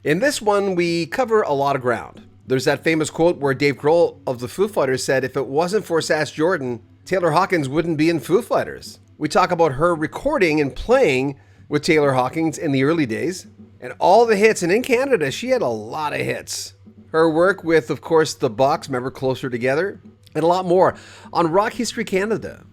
In this one, we cover a lot of ground. There's that famous quote where Dave Grohl of the Foo Fighters said, if it wasn't for Sass Jordan, Taylor Hawkins wouldn't be in Foo Fighters. We talk about her recording and playing with Taylor Hawkins in the early days, and all the hits, and in Canada, she had a lot of hits. Her work with, of course, the Bucks, remember Closer Together, and a lot more on Rock History Canada.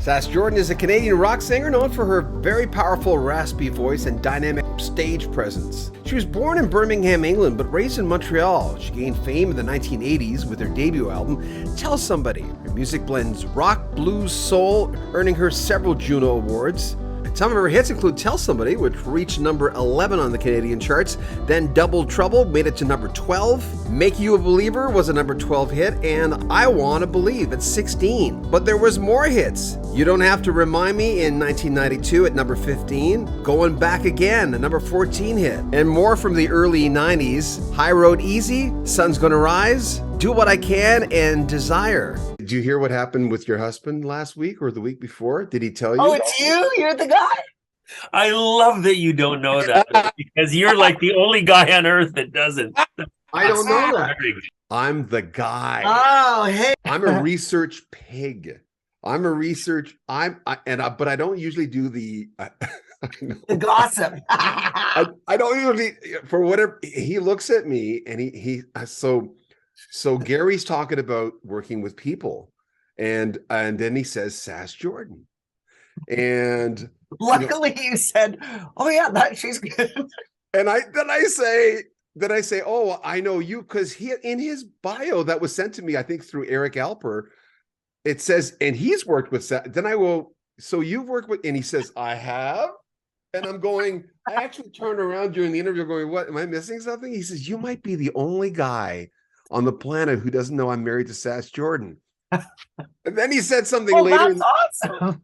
Sass Jordan is a Canadian rock singer known for her very powerful raspy voice and dynamic stage presence. She was born in Birmingham, England, but raised in Montreal. She gained fame in the 1980s with her debut album, Tell Somebody. Her music blends rock, blues, soul, earning her several Juno Awards. Some of her hits include Tell Somebody, which reached number 11 on the Canadian charts, then Double Trouble made it to number 12, Make You a Believer was a number 12 hit, and I Wanna Believe at 16. But there was more hits. You Don't Have to Remind Me in 1992 at number 15, Going Back Again, a number 14 hit, and more from the early 90s, High Road Easy, Sun's Gonna Rise, Do What I Can, and Desire. Did you hear what happened with your husband last week or the week before? Did he tell you? Oh, it's you? You're the guy? I love that you don't know that because you're like the only guy on earth that doesn't. I don't know that. I'm the guy. Oh, hey. I'm a research pig. I'm a research. But I don't usually do the The gossip. I don't usually, for whatever. He looks at me and he so Gary's talking about working with people, and then he says Sass Jordan, and Luckily you said, "Oh yeah, that she's good." And I say, oh, I know you, because he in his bio that was sent to me, I think through Eric Alper, it says, and he's worked with Sass. Then I go, so you've worked with, and he says, I have. And I'm going, I actually turned around during the interview going, what, am I missing something? He says, you might be the only guy on the planet who doesn't know I'm married to Sass Jordan. And then he said something later. That's awesome.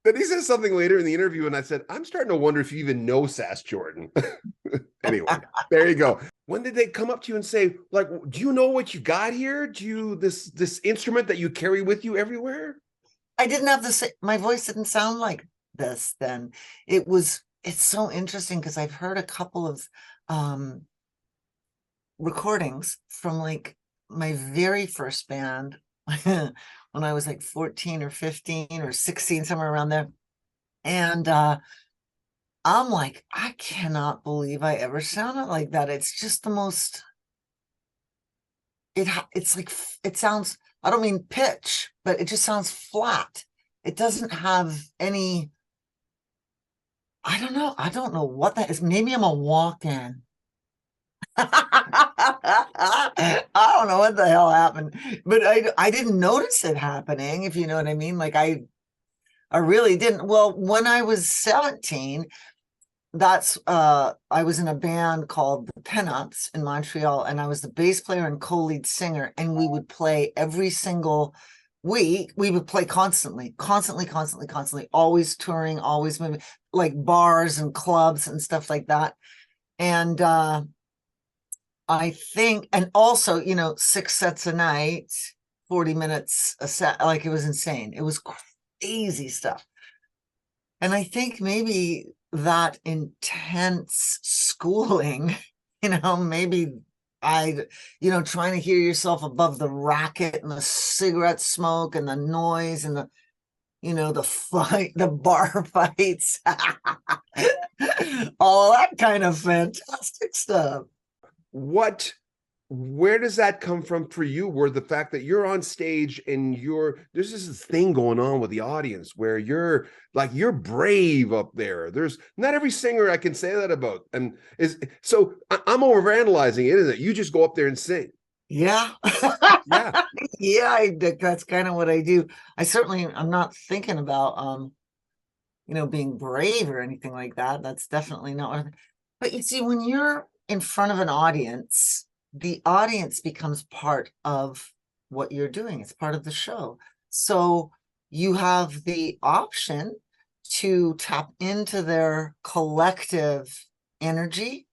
Then he said something later in the interview, and I said, I'm starting to wonder if you even know Sass Jordan. Anyway, there you go. When did they come up to you and say, like, do you know what you got here? Do you this instrument that you carry with you everywhere? I didn't have this. My voice didn't sound like this then. It's so interesting because I've heard a couple of recordings from like my very first band when I was like 14 or 15 or 16, somewhere around there. And I'm like, I cannot believe I ever sounded like that. It's just the most, it's like, it sounds, I don't mean pitch, but it just sounds flat. It doesn't have any, I don't know what that is. Maybe I'm a walk-in. I don't know what the hell happened, but I didn't notice it happening, if you know what I mean. Like I really didn't. Well, when I was 17, I was in a band called the Pinups in Montreal, and I was the bass player and co-lead singer, and we would play every single week. We would play constantly, always touring, always moving, like bars and clubs and stuff like that. And I think, and also, 6 sets a night, 40 minutes a set, like it was insane. It was crazy stuff. And I think maybe that intense schooling, maybe trying to hear yourself above the racket and the cigarette smoke and the noise and the fight, the bar fights, all that kind of fantastic stuff. Where does that come from for you? Where the fact that you're on stage and there's this thing going on with the audience where you're brave up there. There's not every singer I can say that about. And so I'm overanalyzing it, isn't it? You just go up there and sing. Yeah. Yeah. Yeah, that's kind of what I do. I'm not thinking about, being brave or anything like that. That's definitely not. But you see, when you're in front of an audience, the audience becomes part of what you're doing. It's part of the show. So you have the option to tap into their collective energy.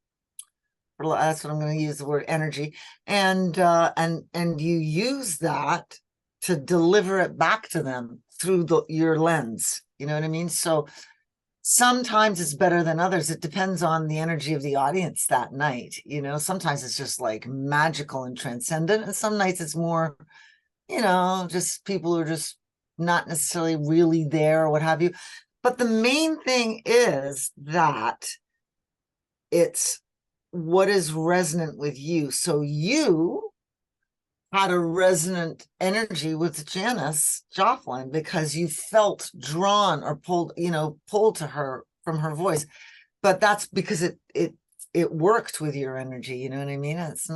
That's what I'm going to use, the word energy. And you use that to deliver it back to them through your lens. You know what I mean? So sometimes it's better than others. It depends on the energy of the audience that night. Sometimes it's just like magical and transcendent, and some nights it's more, just people who are just not necessarily really there or what have you. But the main thing is that it's what is resonant with you. So you had a resonant energy with Janis Joplin because you felt drawn or pulled to her from her voice. But that's because it worked with your energy. You know what I mean? It's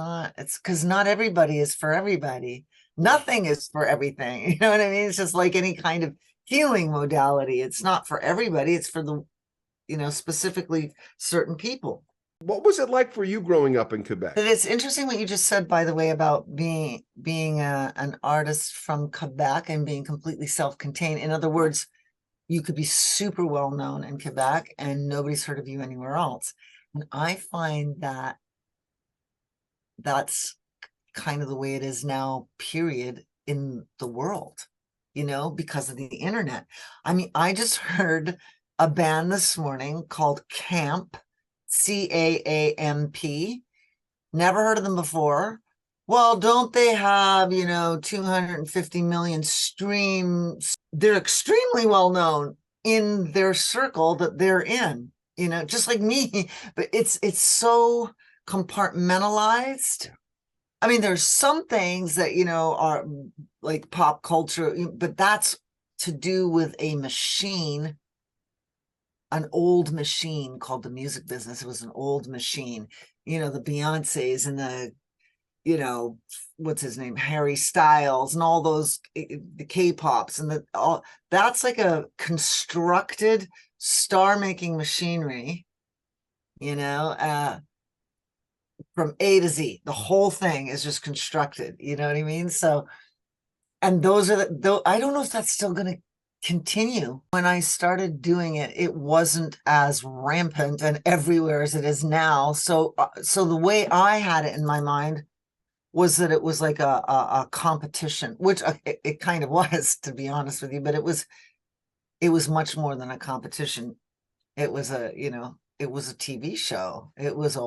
because not everybody is for everybody. Nothing is for everything. You know what I mean? It's just like any kind of healing modality. It's not for everybody. It's for the, specifically certain people. What was it like for you growing up in Quebec? It's interesting what you just said, by the way, about being an artist from Quebec and being completely self-contained. In other words, you could be super well known in Quebec and nobody's heard of you anywhere else. And I find that that's kind of the way it is now, period, in the world, because of the internet. I mean, I just heard a band this morning called Camp, CAAMP. Never heard of them before. Well, don't they have, 250 million streams? They're extremely well known in their circle that they're in, just like me. But it's so compartmentalized. I mean, there's some things that, are like pop culture, but that's to do with a machine, an old machine called the music business. It was an old machine, the Beyoncés and the, what's his name? Harry Styles and all those, the K-pops and that's like a constructed star-making machinery, from A to Z. The whole thing is just constructed. You know what I mean? So, and those are I don't know if that's still going to continue. When I started doing it, it wasn't as rampant and everywhere as it is now. So the way I had it in my mind was that it was like a competition, which it kind of was, to be honest with you, but it was much more than a competition. It was it was a TV show. It was a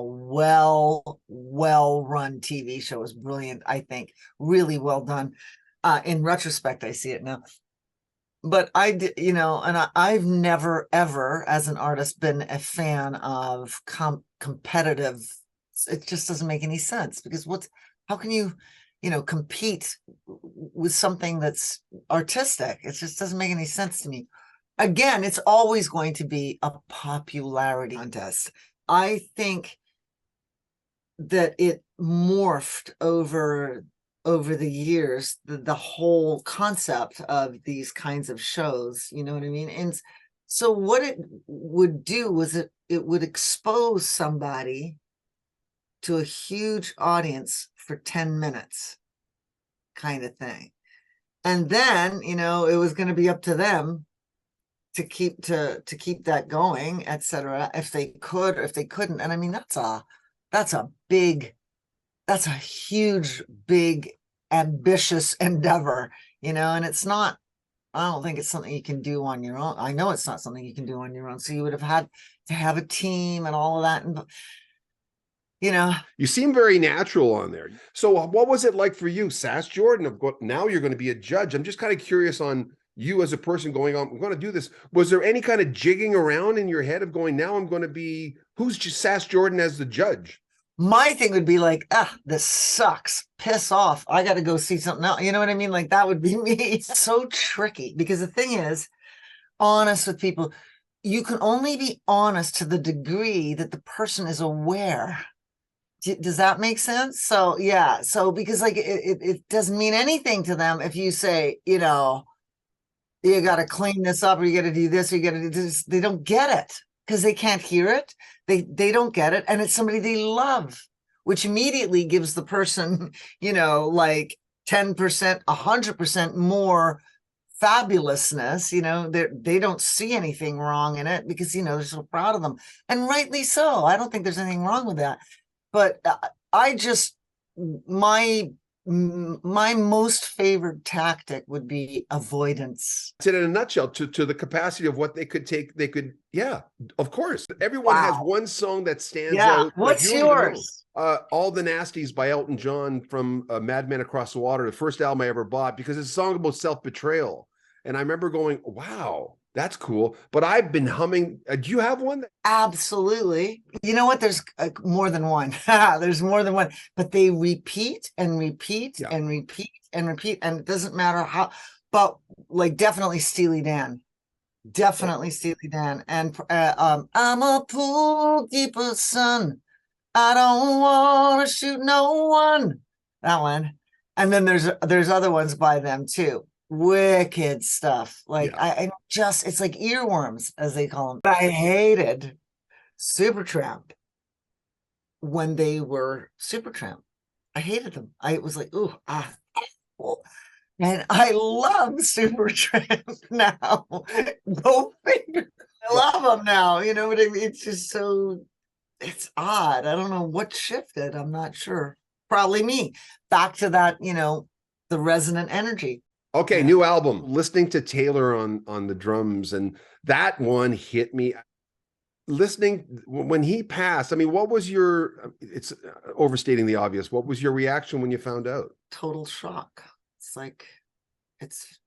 well-run TV show. It was brilliant, I think. Really well done. In retrospect, I see it now. But I did, and I've never, ever, as an artist, been a fan of competitive. It just doesn't make any sense, because how can you, compete with something that's artistic? It just doesn't make any sense to me. Again, it's always going to be a popularity contest. I think that it morphed over the years, the whole concept of these kinds of shows, you know what I mean? And so what it would do was it would expose somebody to a huge audience for 10 minutes kind of thing. And then, it was going to be up to them to keep that going, etc., if they could or if they couldn't. And I mean, that's a huge, big, ambitious endeavor, and it's not, I don't think it's something you can do on your own. I know it's not something you can do on your own. So you would have had to have a team and all of that. And, you seem very natural on there. So what was it like for you, Sass Jordan? Now you're going to be a judge. I'm just kind of curious on you as a person going on, I'm going to do this. Was there any kind of jigging around in your head of going, now I'm going to be, who's Sass Jordan as the judge? My thing would be like, this sucks. Piss off. I got to go see something else. You know what I mean? Like, that would be me. It's so tricky, because the thing is, honest with people, you can only be honest to the degree that the person is aware. Does that make sense? So, yeah. So, because like, it doesn't mean anything to them if you say, you got to clean this up, or you got to do this, or you got to do this. They don't get it because they can't hear it. They don't get it. And it's somebody they love, which immediately gives the person, like 10%, 100% more fabulousness. They don't see anything wrong in it because, they're so proud of them. And rightly so. I don't think there's anything wrong with that. But my my most favorite tactic would be avoidance. It's in a nutshell to the capacity of what they could take. They could, yeah, of course. Everyone has one song that stands out. What's you don't even know. yours? All the Nasties by Elton John from Madman Across the Water, the first album I ever bought, because it's a song about self-betrayal. And I remember going, wow, that's cool. But I've been humming. Do you have one? Absolutely. You know what? There's more than one. There's more than one. But they repeat and repeat and repeat and repeat. And it doesn't matter how, but like definitely Steely Dan. Definitely Steely Dan. And I'm a pool keeper's son. I don't want to shoot no one. That one. And then there's other ones by them too. Wicked stuff. Like I just, it's like earworms, as they call them. I hated Supertramp when they were Supertramp. I hated them. I was like, ooh, and I love Supertramp now. Go figure. I love them now. You know what I mean? It's just so, it's odd. I don't know what shifted. I'm not sure. Probably me. Back to that, you know, the Resonant Energy. Okay, new album. Listening to Taylor on the drums, and that one hit me. Listening when he passed, I mean, what was your, it's overstating the obvious, what was your reaction when you found out? Total shock. It's like, it's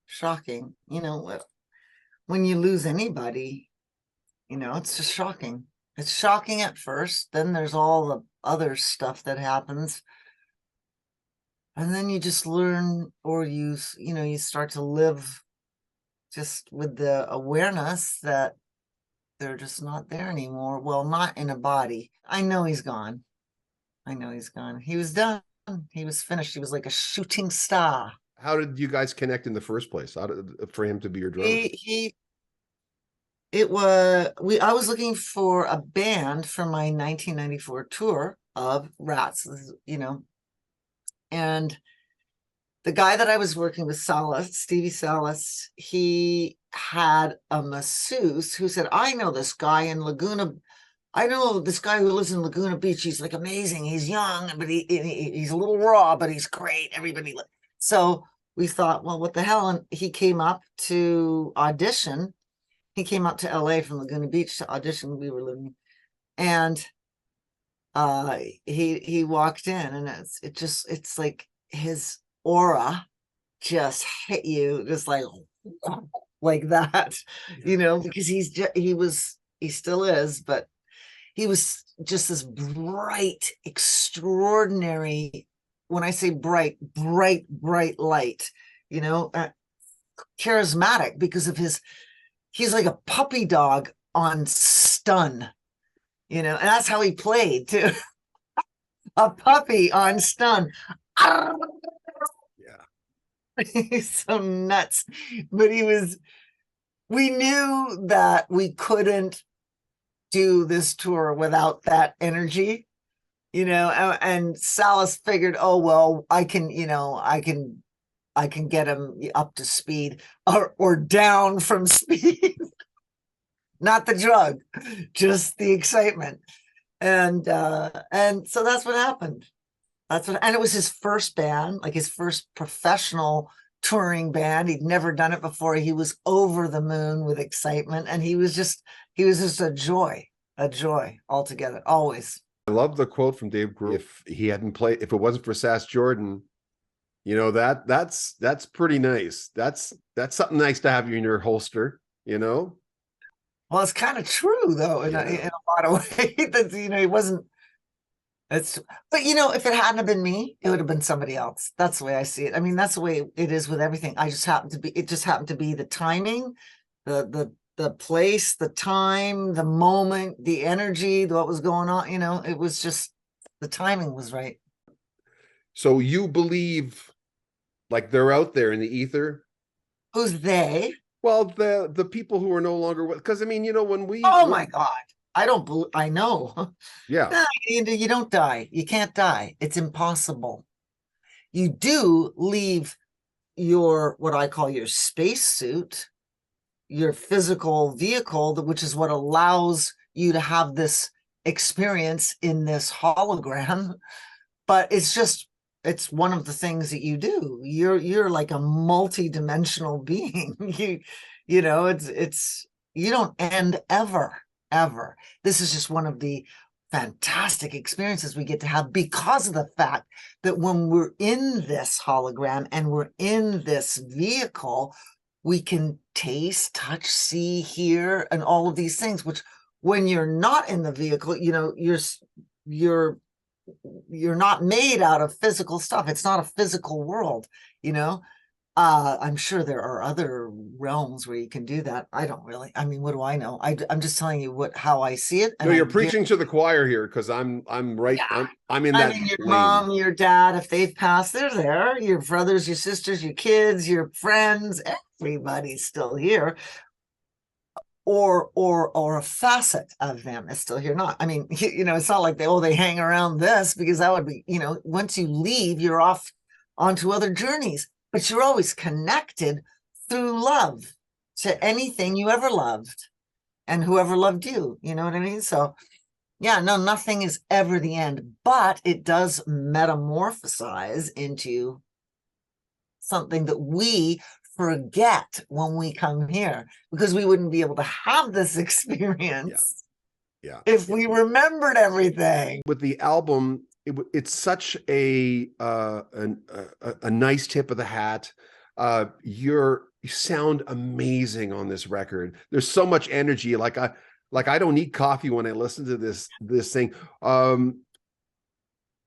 shocking. You know, when you lose anybody, you know, it's just shocking. It's shocking at first. Then there's all the other stuff that happens. And then you just learn, or you start to live just with the awareness that they're just not there anymore. Well, not in a body. I know he's gone. I know he's gone. He was done. He was finished. He was like a shooting star. How did you guys connect in the first place? For him to be your drummer? I was looking for a band for my 1994 tour of Rats, you know. And the guy that I was working with, Stevie Salas, he had a masseuse who said, I know this guy in Laguna. I know this guy who lives in Laguna Beach. He's like amazing. He's young, but he's a little raw, but he's great. Everybody. So we thought, well, what the hell? And he came up to audition. He came up to LA from Laguna Beach to audition. We were living. And he walked in, and it's like his aura just hit you just like that, you know, because he still is, but he was just this bright, extraordinary, when I say bright light, you know, charismatic because of he's like a puppy dog on stun. You know, and that's how he played too. A puppy on stun. Yeah. He's so nuts. But we knew that we couldn't do this tour without that energy, you know, and Salas figured, oh, well, I can get him up to speed or down from speed. Not the drug, just the excitement. And so that's what happened. And it was his first band, like his first professional touring band. He'd never done it before. He was over the moon with excitement. And he was just a joy altogether, always. I love the quote from Dave Grohl. If it wasn't for Sass Jordan, you know, that's pretty nice. That's something nice to have you in your holster, you know? Well, it's kind of true, though, in a lot of ways. That, you know, he wasn't. But you know, if it hadn't have been me, it would have been somebody else. That's the way I see it. I mean, that's the way it is with everything. It just happened to be the timing, the place, the time, the moment, the energy, what was going on. You know, it was just the timing was right. So you believe, like, they're out there in the ether? Who's they? Well, the people who are no longer with, because I mean, you know, when we. Oh my God. I don't believe, I know. Yeah. You don't die. You can't die. It's impossible. You do leave what I call your spacesuit, your physical vehicle, which is what allows you to have this experience in this hologram. But it's just it's one of the things that you do. You're like a multi-dimensional being. You know, it's you don't end ever. This is just one of the fantastic experiences we get to have because of the fact that when we're in this hologram and we're in this vehicle, we can taste, touch, see, hear, and all of these things, which when you're not in the vehicle, you know, you're not made out of physical stuff. It's not a physical world, you know. I'm sure there are other realms where you can do that. I don't really. I mean, what do I know? I'm just telling you how I see it. No, you're preaching to the choir here, because I'm right. Yeah. I'm in that. I mean, your lane. mom, your dad, if they've passed, they're there. Your brothers, your sisters, your kids, your friends, everybody's still here. Or a facet of them is still here. Not, I mean, you know, it's not like they hang around this, because that would be, you know, once you leave, you're off onto other journeys. But you're always connected through love to anything you ever loved and whoever loved you. You know what I mean? So, yeah, no, nothing is ever the end, but it does metamorphosize into something that we forget when we come here, because we wouldn't be able to have this experience if we remembered everything. With the album, it's such a nice tip of the hat. You sound amazing on this record. There's so much energy. Like I don't need coffee when I listen to this thing.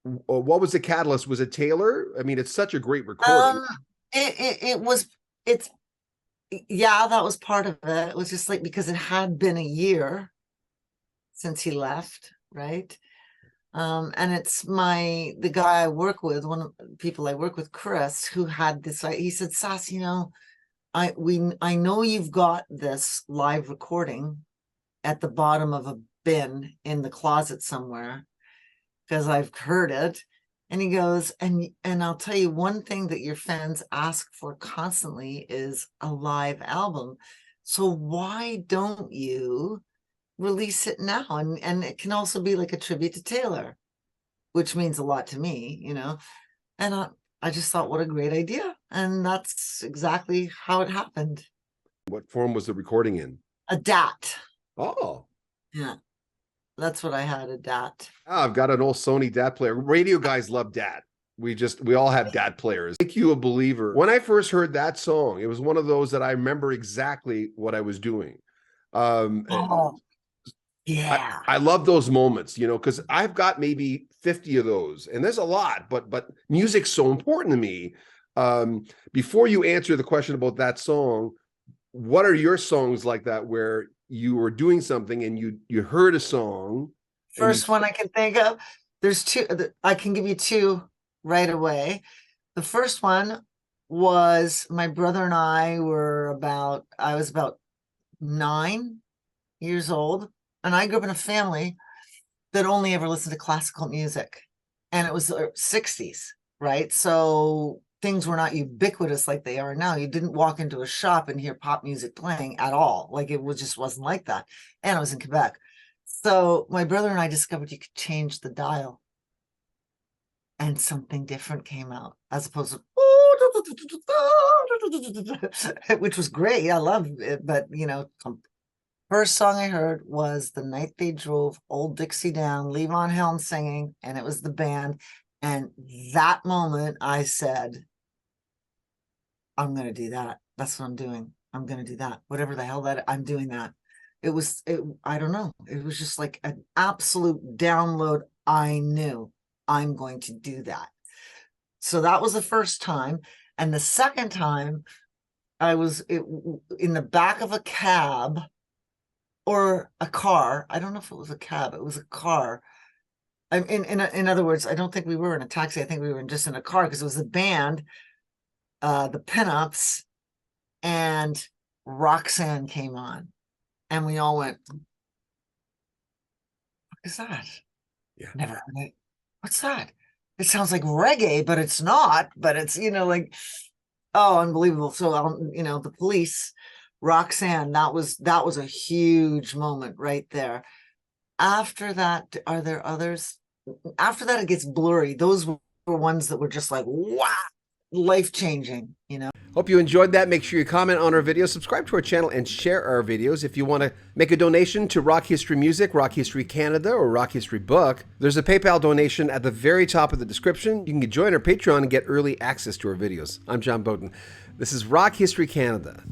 What was the catalyst? Was it Taylor? I mean, it's such a great recording. That was part of it. It was just like, because it had been a year since he left, right? And it's the guy I work with, one of the people I work with, Chris, who had this, he said, Sass, you know, I know you've got this live recording at the bottom of a bin in the closet somewhere, because I've heard it. And he goes, and I'll tell you, one thing that your fans ask for constantly is a live album. So why don't you release it now? And it can also be like a tribute to Taylor, which means a lot to me, you know. And I just thought, what a great idea. And that's exactly how it happened. What form was the recording in? A DAT. Oh. Yeah. That's what I had, a DAT. I've got an old Sony DAT player. Radio guys love DAT. We all have DAT players. Make You a Believer. When I first heard that song, it was one of those that I remember exactly what I was doing. Yeah. I love those moments, you know, because I've got maybe 50 of those, and there's a lot, but music's so important to me. Before you answer the question about that song, what are your songs like that where you were doing something and you heard a song? First one I can think of, there's two, I can give you two right away. The first one was my brother and I was about 9 years old, and I grew up in a family that only ever listened to classical music, and it was the 60s, right? So things were not ubiquitous like they are now. You didn't walk into a shop and hear pop music playing at all. Like, it just wasn't like that. And I was in Quebec. So my brother and I discovered you could change the dial, and something different came out, as opposed to which was great. I love it, but you know, first song I heard was The Night They Drove Old Dixie Down, Levon Helm singing, and it was the band. And that moment I said, I'm going to do that. That's what I'm doing. I'm going to do that. Whatever the hell I'm doing that. I don't know. It was just like an absolute download. I knew I'm going to do that. So that was the first time. And the second time I was in the back of a cab or a car. I don't know if it was a cab. It was a car. In other words, I don't think we were in a taxi. I think we were just in a car, because it was the band, the Pinups, and Roxanne came on, and we all went, "What is that? Yeah, never heard it. What's that? It sounds like reggae, but it's not. But it's, you know, like, oh, unbelievable." So, you know, the Police, Roxanne, that was a huge moment right there. After that, are there others? After that, it gets blurry. Those were ones that were just like, wow, life-changing, you know? Hope you enjoyed that. Make sure you comment on our video, subscribe to our channel, and share our videos. If you want to make a donation to Rock History Music, Rock History Canada, or Rock History Book, there's a PayPal donation at the very top of the description. You can join our Patreon and get early access to our videos. I'm John Bowden. This is Rock History Canada.